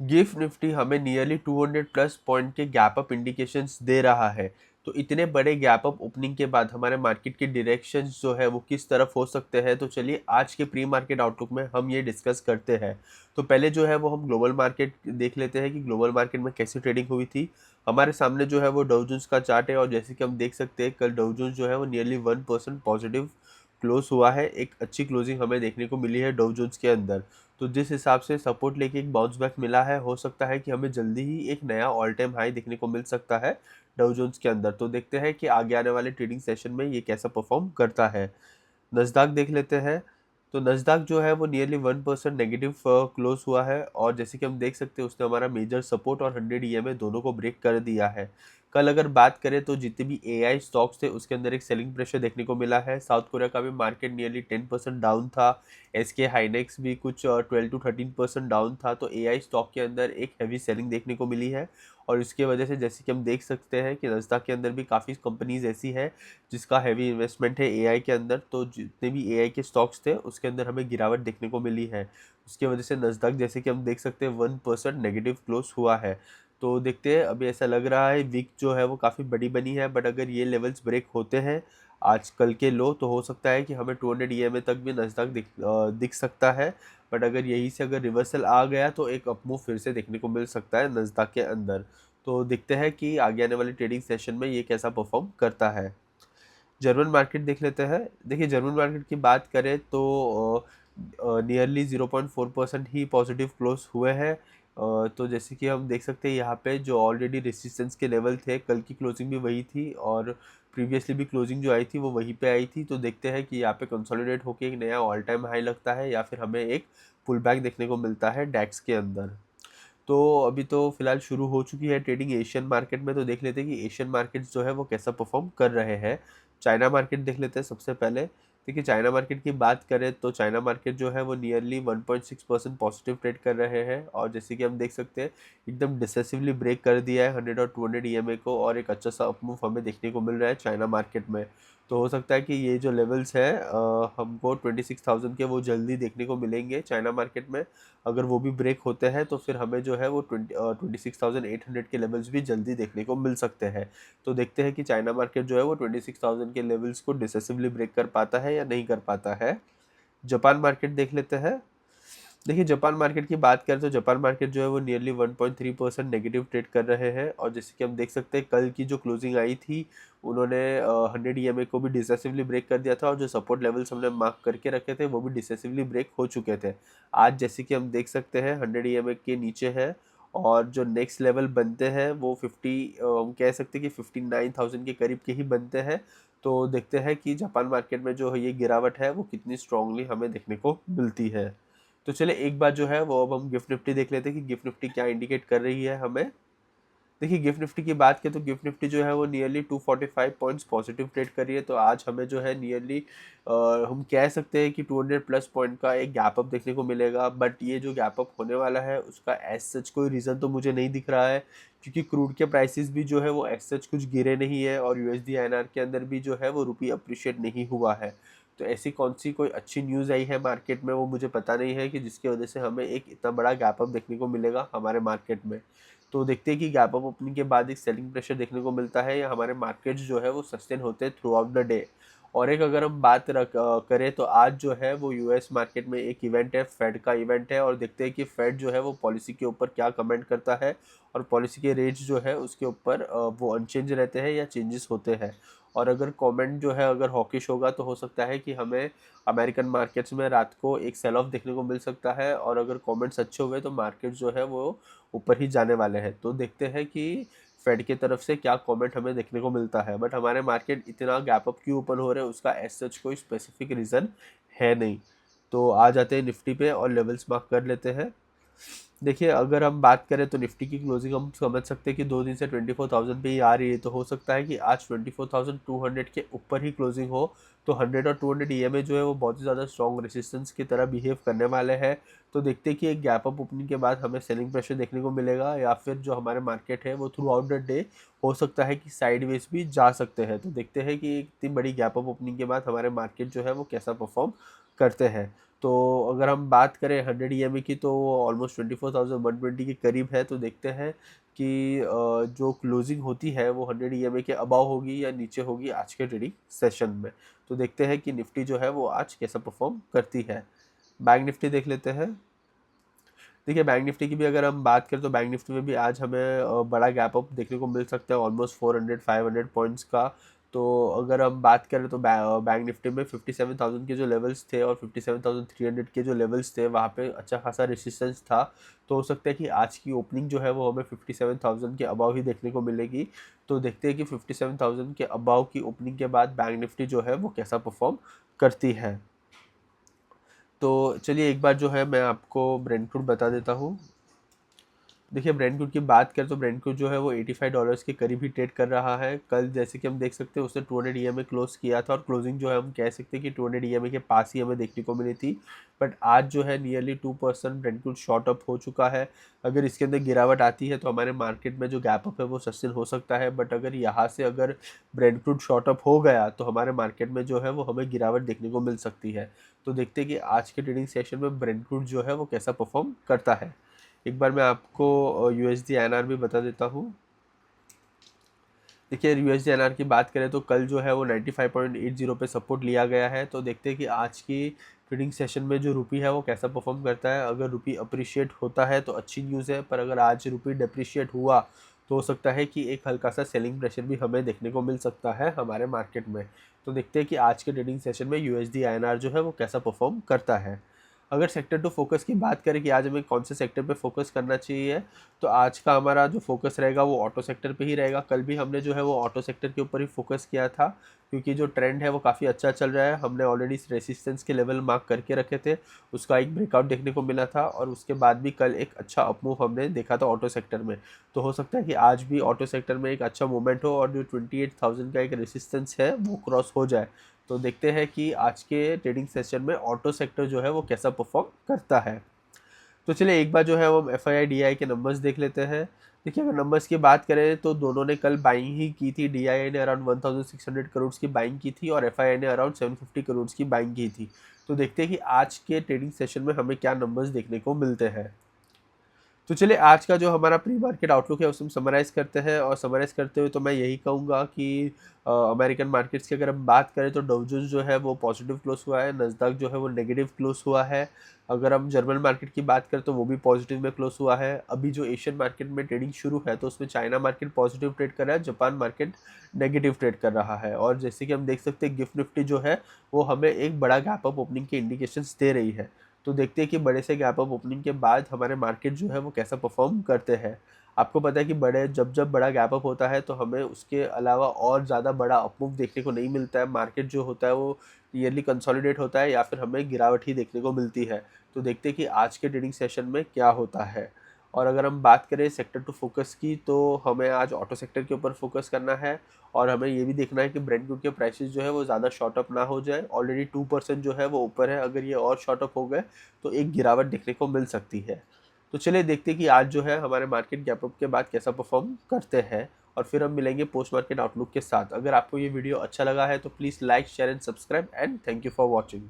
Gift Nifty हमें nearly 200 plus point के gap up indications दे रहा है। तो इतने बड़े गैप अप ओपनिंग के बाद हमारे मार्केट के डायरेक्शंस जो है वो किस तरफ हो सकते हैं, तो चलिए आज के प्री मार्केट आउटलुक में हम ये डिस्कस करते हैं। तो पहले जो है वो हम ग्लोबल मार्केट देख लेते हैं कि ग्लोबल मार्केट में कैसी ट्रेडिंग हुई थी। हमारे सामने जो है वो डाउ जोन्स का चार्ट है, और जैसे कि हम देख सकते हैं कल डाउ जोन्स जो है वो नियरली 1% पॉजिटिव क्लोज हुआ है। एक अच्छी क्लोजिंग हमें देखने को मिली है डाउ जोन्स के अंदर। तो जिस हिसाब से सपोर्ट लेके एक बाउंस बैक मिला है, हो सकता है कि हमें जल्दी ही एक नया ऑल टाइम हाई देखने को मिल सकता है डाउ जोन्स के अंदर। तो देखते हैं कि आगे आने वाले ट्रेडिंग सेशन में ये कैसा परफॉर्म करता है। नस्दाक देख लेते हैं। तो नस्दाक जो है वो नियरली 1% नेगेटिव क्लोज हुआ है, और जैसे कि हम देख सकते हैं उसने हमारा मेजर सपोर्ट और 100 ईएमए दोनों को ब्रेक कर दिया है। कल अगर बात करें तो जितने भी एआई स्टॉक्स थे उसके अंदर एक सेलिंग प्रेशर देखने को मिला है। साउथ कोरिया का भी मार्केट नियरली 10% डाउन था। एसके हाइनेक्स भी कुछ 12 to 13% डाउन था। तो एआई स्टॉक के अंदर एक हैवी सेलिंग देखने को मिली है, और इसके वजह से जैसे कि हम देख सकते हैं कि नस्दाक के अंदर भी काफ़ी कंपनीज ऐसी है जिसका हैवी इन्वेस्टमेंट है एआई के अंदर। तो जितने भी एआई के स्टॉक्स थे उसके अंदर हमें गिरावट देखने को मिली है। उसकी वजह से नस्दक जैसे कि हम देख सकते हैं 1% नेगेटिव क्लोज हुआ है। तो देखते हैं, अभी ऐसा लग रहा है वीक जो है वो काफ़ी बड़ी बनी है, बट अगर ये लेवल्स ब्रेक होते हैं आज कल के लो, तो हो सकता है कि हमें 200 ईएमए तक भी नस्दक दिख सकता है। बट अगर यहीं से अगर रिवर्सल आ गया तो एक अपमूव फिर से देखने को मिल सकता है नस्दक के अंदर। तो देखते हैं कि आगे आने वाले ट्रेडिंग सेशन में ये कैसा परफॉर्म करता है। जर्मन मार्केट देख लेते हैं। देखिए जर्मन मार्केट की बात करें तो नियरली 0.4% ही पॉजिटिव क्लोज हुए हैं। तो जैसे कि हम देख सकते हैं यहाँ पे जो ऑलरेडी रेसिस्टेंस के लेवल थे, कल की क्लोजिंग भी वही थी और प्रीवियसली भी क्लोजिंग जो आई थी वो वहीं पे आई थी। तो देखते हैं कि यहाँ पे कंसोलिडेट होके एक नया ऑल टाइम हाई लगता है या फिर हमें एक पुल बैक देखने को मिलता है डैक्स के अंदर। तो अभी तो फिलहाल शुरू हो चुकी है ट्रेडिंग एशियन मार्केट में। तो देख लेते हैं कि एशियन मार्केट्स जो है वो कैसा परफॉर्म कर रहे हैं। चाइना मार्केट देख लेते हैं सबसे पहले। देखिए चाइना मार्केट की बात करें तो चाइना मार्केट जो है वो नियरली 1.6% पॉजिटिव ट्रेड कर रहे हैं, और जैसे कि हम देख सकते हैं एकदम डिसेसिवली ब्रेक कर दिया है 100 और 200 ईएमए को, और एक अच्छा सा अपमूव हमें देखने को मिल रहा है चाइना मार्केट में। तो हो सकता है कि ये जो लेवल्स है हमको 26,000 के वो जल्दी देखने को मिलेंगे चाइना मार्केट में। अगर वो भी ब्रेक होते हैं तो फिर हमें जो है वो 26,800 के लेवल्स भी जल्दी देखने को मिल सकते हैं। तो देखते हैं कि चाइना मार्केट जो है वो 26,000 के लेवल्स को डिसेसिवली ब्रेक कर पाता है या नहीं कर पाता है। जापान मार्केट देख लेते हैं। देखिए जापान मार्केट की बात करें तो जापान मार्केट जो है वो नियरली 1.3% नेगेटिव ट्रेड कर रहे हैं, और जैसे कि हम देख सकते हैं कल की जो क्लोजिंग आई थी उन्होंने 100 ईएमए को भी डिसेसिवली ब्रेक कर दिया था, और जो सपोर्ट लेवल्स हमने मार्क करके रखे थे वो भी डिसेसिवली ब्रेक हो चुके थे। आज जैसे कि हम देख सकते हैं 100 ईएमए के नीचे है, और जो नेक्स्ट लेवल बनते हैं वो 50 हम कह सकते हैं कि 59,000 के करीब के ही बनते हैं। तो देखते हैं कि जापान मार्केट में जो है ये गिरावट है वो कितनी स्ट्रांगली हमें देखने को मिलती है। तो चलिए एक बात जो है वो अब हम गिफ्ट निफ्टी देख लेते हैं कि गिफ्ट निफ्टी क्या इंडिकेट कर रही है हमें। देखिए गिफ्ट निफ्टी की बात करें तो गिफ्ट निफ्टी जो है वो नियरली 245 पॉइंट्स पॉजिटिव ट्रेड कर रही है। तो आज हमें जो है नियरली हम कह सकते हैं कि 200 प्लस पॉइंट का एक गैप अप देखने को मिलेगा, बट ये जो गैप अप होने वाला है उसका एज सच कोई रीज़न तो मुझे नहीं दिख रहा है, क्योंकि क्रूड के प्राइसेस भी जो है वो एज सच कुछ गिरे नहीं है, और यूएसडी आईएनआर के अंदर भी जो है वो रुपी अप्रिशिएट नहीं हुआ है। तो ऐसी कौन सी कोई अच्छी न्यूज़ आई है मार्केट में वो मुझे पता नहीं है कि जिसकी वजह से हमें एक इतना बड़ा गैप अप देखने को मिलेगा हमारे मार्केट में। तो देखते हैं कि गैप अप ओपनिंग के बाद एक सेलिंग प्रेशर देखने को मिलता है या हमारे मार्केट्स जो है वो सस्टेन होते हैं थ्रू आउट द डे। और एक अगर हम बात करें तो आज जो है वो यूएस मार्केट में एक इवेंट है, फेड का इवेंट है, और देखते हैं कि फेड जो है वो पॉलिसी के ऊपर क्या कमेंट करता है, और पॉलिसी के रेट्स जो है उसके ऊपर वो अनचेंज रहते हैं या चेंजेस होते हैं। और अगर कमेंट जो है अगर हॉकिश होगा तो हो सकता है कि हमें अमेरिकन मार्केट्स में रात को एक सेल ऑफ देखने को मिल सकता है, और अगर कमेंट्स अच्छे हुए तो मार्केट जो है वो ऊपर ही जाने वाले हैं। तो देखते हैं कि फेड की तरफ से क्या कमेंट हमें देखने को मिलता है, बट हमारे मार्केट इतना गैप अप क्यों ओपन हो रहे हैं उसका एज सच कोई स्पेसिफिक रीज़न है नहीं। तो आ जाते हैं निफ्टी पे और लेवल्स मार्क कर लेते हैं। देखिए अगर हम बात करें तो निफ्टी की क्लोजिंग हम समझ सकते हैं कि 2 दिन से 24,000 पे ही आ रही है। तो हो सकता है कि आज 24,200 के ऊपर ही क्लोजिंग हो। तो 100 और 200 ईएमए जो है वो बहुत ही ज़्यादा स्ट्रॉन्ग रेसिस्टेंस की तरह बिहेव करने वाले हैं। तो देखते हैं कि एक गैप अप ओपनिंग के बाद हमें सेलिंग प्रेशर देखने को मिलेगा, या फिर जो हमारे मार्केट है वो थ्रू आउट द डे हो सकता है कि साइडवेज भी जा सकते हैं। तो देखते हैं कि इतनी बड़ी गैप अप ओपनिंग के बाद हमारे मार्केट जो है वो कैसा परफॉर्म करते हैं। तो अगर हम बात करें 100 EMA की तो वो ऑलमोस्ट 24,120 के करीब है। तो देखते हैं कि जो क्लोजिंग होती है वो 100 EMA के अबाव होगी या नीचे होगी आज के ट्रेडिंग सेशन में। तो देखते हैं कि निफ्टी जो है वो आज कैसा परफॉर्म करती है। बैंक निफ्टी देख लेते हैं। देखिए बैंक निफ्टी की भी अगर हम बात करें तो बैंक निफ्टी में भी आज हमें बड़ा गैप अप देखने को मिल सकता है, ऑलमोस्ट 400-500 पॉइंट्स का। तो अगर हम बात करें तो बैंक निफ्टी में 57,000 के जो लेवल्स थे और 57,300 के जो लेवल्स थे वहाँ पे अच्छा खासा रेसिस्टेंस था। तो हो सकता है कि आज की ओपनिंग जो है वो हमें 57,000 के अबाव ही देखने को मिलेगी। तो देखते हैं कि 57,000 के अबाव की ओपनिंग के बाद बैंक निफ्टी जो है वो कैसा परफॉर्म करती है। तो चलिए एक बार जो है मैं आपको ब्रेंट क्रूड बता देता हूँ। देखिए ब्रेंट क्रूड की बात करें तो ब्रेंट क्रूड जो है वो $85 के करीब ही ट्रेड कर रहा है। कल जैसे कि हम देख सकते हैं उसने 200 EMA क्लोज किया था और क्लोजिंग जो है हम कह सकते हैं कि 200 EMA के पास ही हमें देखने को मिली थी। बट आज जो है nearly 2% Brent crude short up हो चुका है। अगर इसके अंदर गिरावट आती है तो हमारे मार्केट में जो गैप अप है वो सस्टेन हो सकता है। बट अगर यहाँ से अगर ब्रेंट क्रूड शॉर्ट अप हो गया तो हमारे मार्केट में जो है वो हमें गिरावट देखने को मिल सकती है। तो देखते हैं कि आज के ट्रेडिंग सेशन में ब्रेंट क्रूड जो है वो कैसा परफॉर्म करता है। एक बार मैं आपको USD INR भी बता देता हूँ। देखिए USD INR की बात करें तो कल जो है वो 95.80 पे सपोर्ट लिया गया है। तो देखते हैं कि आज की ट्रेडिंग सेशन में जो रुपी है वो कैसा परफॉर्म करता है। अगर रुपी अप्रिशिएट होता है तो अच्छी न्यूज़ है, पर अगर आज रुपी डिप्रिशिएट हुआ तो हो सकता है कि एक हल्का सा सेलिंग प्रेशर भी हमें देखने को मिल सकता है हमारे मार्केट में। तो देखते हैं कि आज के ट्रेडिंग सेशन में USD INR जो है वो कैसा परफॉर्म करता है। अगर सेक्टर टू फोकस की बात करें कि आज हमें कौन से सेक्टर पे फोकस करना चाहिए, तो आज का हमारा जो फोकस रहेगा वो ऑटो सेक्टर पे ही रहेगा। कल भी हमने जो है वो ऑटो सेक्टर के ऊपर ही फोकस किया था, क्योंकि जो ट्रेंड है वो काफ़ी अच्छा चल रहा है। हमने ऑलरेडी रेसिस्टेंस के लेवल मार्क करके रखे थे, उसका एक ब्रेकआउट देखने को मिला था और उसके बाद भी कल एक अच्छा अपमूव हमने देखा था ऑटो सेक्टर में। तो हो सकता है कि आज भी ऑटो सेक्टर में एक अच्छा मूवमेंट हो और जो 28,000 का एक रेसिस्टेंस है वो क्रॉस हो जाए। तो देखते हैं कि आज के ट्रेडिंग सेशन में ऑटो सेक्टर जो है वो कैसा परफॉर्म करता है। तो चलिए एक बार जो है वो FII DI के नंबर्स देख लेते हैं। देखिए अगर नंबर्स की बात करें तो दोनों ने कल बाइंग ही की थी। DI ने अराउंड 1600 करोड़ की बाइंग की थी और FII ने अराउंड 750 करोड़ की बाइंग की थी। तो देखते हैं कि आज के ट्रेडिंग सेशन में हमें क्या नंबर्स देखने को मिलते हैं। तो चलिए आज का जो हमारा प्री मार्केट आउटलुक है उसे हम समराइज़ करते हैं, और समराइज़ करते हुए तो मैं यही कहूँगा कि अमेरिकन मार्केट्स की अगर हम बात करें तो डाउ जोन्स जो है वो पॉजिटिव क्लोज हुआ है, नस्डैक जो है वो नेगेटिव क्लोज हुआ है। अगर हम जर्मन मार्केट की बात करें तो वो भी पॉजिटिव में क्लोज हुआ है। अभी जो एशियन मार्केट में ट्रेडिंग शुरू है तो उसमें चाइना मार्केट पॉजिटिव ट्रेड कर रहा है, जापान मार्केट नेगेटिव ट्रेड कर रहा है। और जैसे कि हम देख सकते हैं गिफ्ट निफ्टी जो है वो हमें एक बड़ा गैप अप ओपनिंग के इंडिकेशंस दे रही है। तो देखते हैं कि बड़े से गैप अप ओपनिंग के बाद हमारे मार्केट जो है वो कैसा परफॉर्म करते हैं। आपको पता है कि जब बड़ा गैप अप होता है तो हमें उसके अलावा और ज़्यादा बड़ा अपमूव देखने को नहीं मिलता है। मार्केट जो होता है वो ईयरली कंसोलिडेट होता है या फिर हमें गिरावट ही देखने को मिलती है। तो देखते हैं कि आज के ट्रेडिंग सेशन में क्या होता है। और अगर हम बात करें सेक्टर टू फोकस की तो हमें आज ऑटो सेक्टर के ऊपर फोकस करना है, और हमें ये भी देखना है कि ब्रेंट क्रूड के प्राइसेस जो है वो ज़्यादा शॉर्ट अप ना हो जाए। ऑलरेडी 2% जो है वो ऊपर है, अगर ये और शॉर्ट अप हो गए तो एक गिरावट देखने को मिल सकती है। तो चलिए देखते हैं कि आज जो है हमारे मार्केट गैप अप के बाद कैसा परफॉर्म करते हैं, और फिर हम मिलेंगे पोस्ट मार्केट आउटलुक के साथ। अगर आपको ये वीडियो अच्छा लगा है तो please like share and subscribe, and thank you for watching.